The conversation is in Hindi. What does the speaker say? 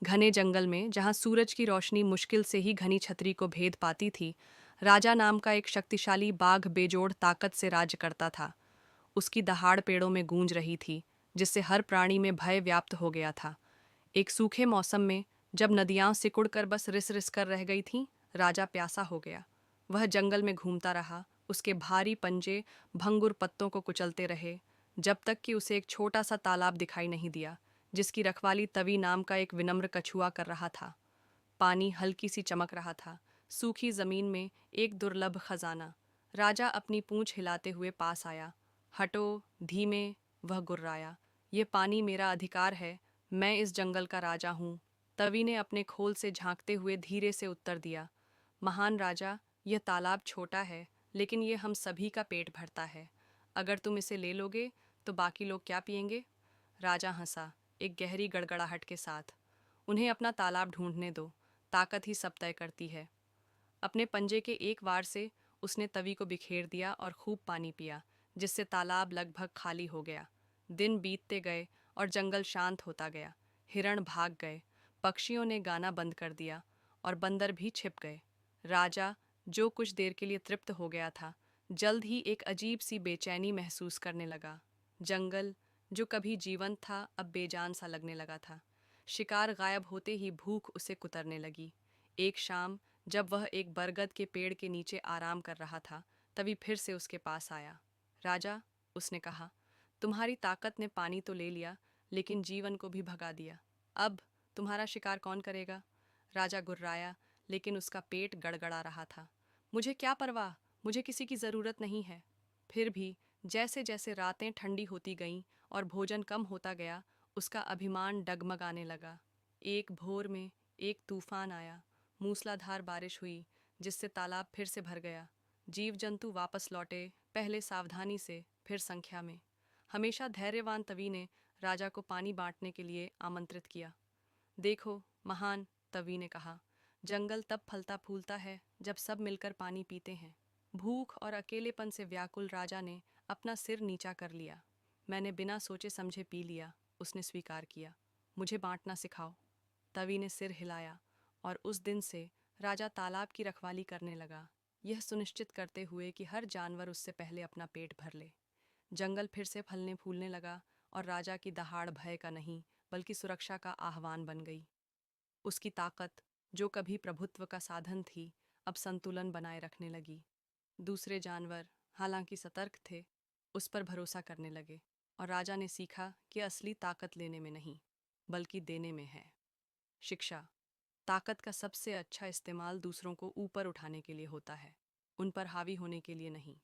घने जंगल में, जहां सूरज की रोशनी मुश्किल से ही घनी छतरी को भेद पाती थी, राजा नाम का एक शक्तिशाली बाघ बेजोड़ ताकत से राज्य करता था। उसकी दहाड़ पेड़ों में गूंज रही थी, जिससे हर प्राणी में भय व्याप्त हो गया था। एक सूखे मौसम में, जब नदियां सिकुड़कर बस रिस रिस कर रह गई थीं, राजा प्यासा हो गया। वह जंगल में घूमता रहा, उसके भारी पंजे भंगुर पत्तों को कुचलते रहे, जब तक कि उसे एक छोटा सा तालाब दिखाई नहीं दिया, जिसकी रखवाली तवी नाम का एक विनम्र कछुआ कर रहा था। पानी हल्की सी चमक रहा था, सूखी जमीन में एक दुर्लभ खजाना। राजा अपनी पूंछ हिलाते हुए पास आया। हटो, धीमे, वह गुर्राया। ये पानी मेरा अधिकार है, मैं इस जंगल का राजा हूँ। तवी ने अपने खोल से झांकते हुए धीरे से उत्तर दिया। महान राजा, यह तालाब छोटा है, लेकिन ये हम सभी का पेट भरता है। अगर तुम इसे ले लोगे, तो बाकी लोग क्या पिएंगे? राजा हंसा, एक गहरी गड़गड़ाहट के साथ। उन्हें अपना तालाब ढूंढने दो, ताकत ही सब तय करती है। अपने पंजे के एक वार से उसने तवी को बिखेर दिया और खूब पानी पिया, जिससे तालाब लगभग खाली हो गया। दिन बीतते गए और जंगल शांत होता गया। हिरण भाग गए, पक्षियों ने गाना बंद कर दिया और बंदर भी छिप गए। राजा, जो कुछ देर के लिए तृप्त हो गया था, जल्द ही एक अजीब सी बेचैनी महसूस करने लगा। जंगल, जो कभी जीवंत था, अब बेजान सा लगने लगा था। शिकार गायब होते ही भूख उसे कुतरने लगी। एक शाम, जब वह एक बरगद के पेड़ के नीचे आराम कर रहा था, तभी फिर से उसके पास आया। राजा, उसने कहा, तुम्हारी ताकत ने पानी तो ले लिया, लेकिन जीवन को भी भगा दिया। अब तुम्हारा शिकार कौन करेगा? राजा गुर्राया, लेकिन उसका पेट गड़गड़ा रहा था। मुझे क्या परवाह, मुझे किसी की ज़रूरत नहीं है। फिर भी जैसे जैसे रातें ठंडी होती गईं और भोजन कम होता गया, उसका अभिमान डगमगाने लगा। एक भोर में एक तूफान आया। मूसलाधार बारिश हुई, जिससे तालाब फिर से भर गया। जीव जंतु वापस लौटे, पहले सावधानी से, फिर संख्या में। हमेशा धैर्यवान तवी ने राजा को पानी बांटने के लिए आमंत्रित किया। देखो, महान, तवी ने कहा, जंगल तब फलता फूलता है जब सब मिलकर पानी पीते हैं। भूख और अकेलेपन से व्याकुल राजा ने अपना सिर नीचा कर लिया। मैंने बिना सोचे समझे पी लिया, उसने स्वीकार किया। मुझे बांटना सिखाओ। तवी ने सिर हिलाया, और उस दिन से राजा तालाब की रखवाली करने लगा, यह सुनिश्चित करते हुए कि हर जानवर उससे पहले अपना पेट भर ले। जंगल फिर से फलने फूलने लगा, और राजा की दहाड़ भय का नहीं, बल्कि सुरक्षा का आह्वान बन गई। उसकी ताकत, जो कभी प्रभुत्व का साधन थी, अब संतुलन बनाए रखने लगी। दूसरे जानवर, हालांकि सतर्क थे, उस पर भरोसा करने लगे, और राजा ने सीखा कि असली ताकत लेने में नहीं, बल्कि देने में है। शिक्षा। ताकत का सबसे अच्छा इस्तेमाल दूसरों को ऊपर उठाने के लिए होता है, उन पर हावी होने के लिए नहीं।